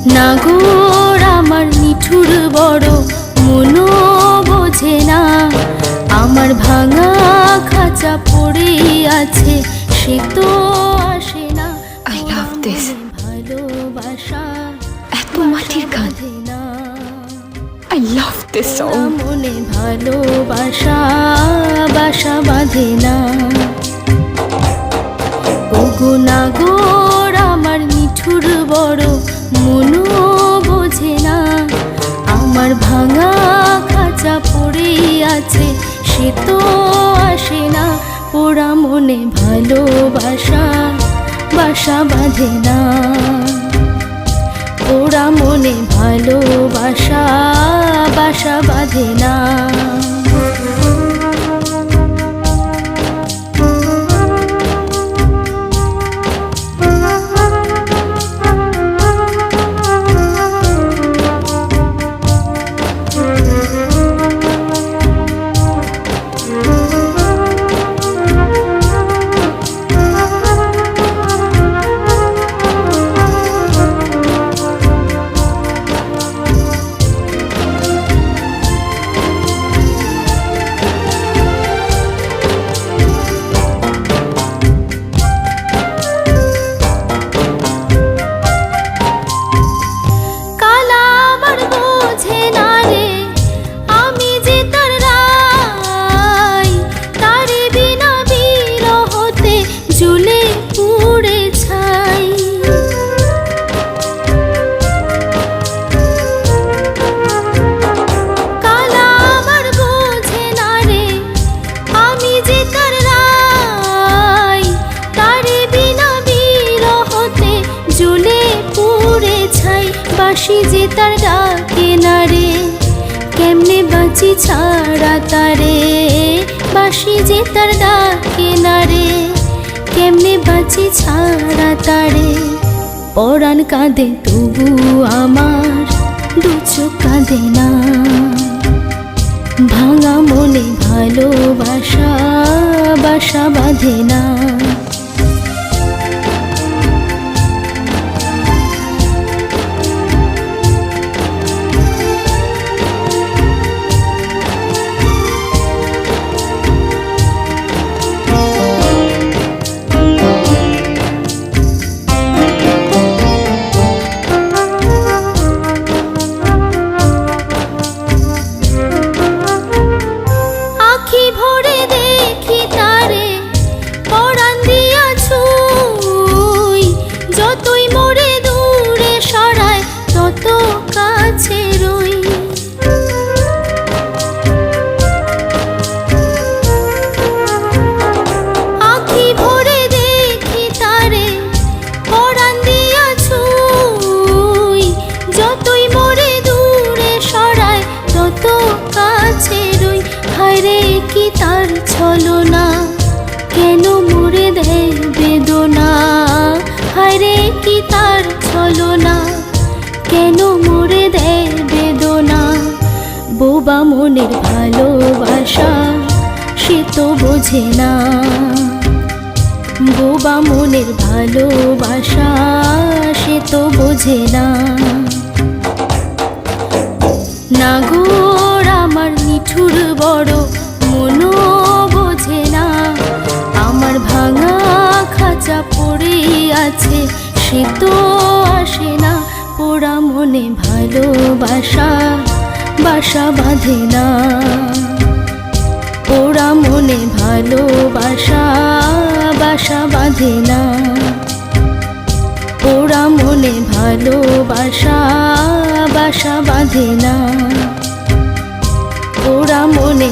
নাগর আমার নিঠুর বড় মনো বোঝে না, আমার ভাঙা খাঁচা পড়ে আছে সে তো আসে না। I love this. ভালোবাসা এত মাটির গান। I love this song. মনে ভালোবাসা বাসা বাঁধে না। ওগো নাগর আমার নিঠুর বড় মনো বোঝে না, আমার ভাঙা খাঁচা পড়ে আছে সে তো আসে না। পোড়া মনে ভালোবাসা বাসা বাঁধে না, পোড়া মনে ভালোবাসা বাসা বাঁধে না। বাঁশি যে তার ডাকে না রে, কেমনে বাঁচি ছাড়া তারে। বাঁশি যে তার ডাকে না রে, কেমনে বাঁচি ছাড়া তারে। পরাণ কাঁদে তবু আমার দু চোখ কাঁদে না, ভাঙা মনে ভালোবাসা বাসা বাঁধে না। কি তার ছলনা কেন মোরে দেয় বেদনা, হায়রে কি তার ছলনা কেন মোরে দেয় বেদনা। বোবা মনের ভালোবাসা সে তো বোঝে না, বোবা মনের ভালোবাসা সে তো বোঝে না। নাগর আমার নিঠুর বড় মনো বোঝে না, আমার ভাঙা খাঁচা পড়ে আছে সে তো আসে না। পোড়া মনে ভালোবাসা বাসা বাঁধে না, পোড়া মনে ভালোবাসা বাসা বাঁধে না, পোড়া মনে ভালোবাসা বাসা বাঁধে না, পোড়া মনে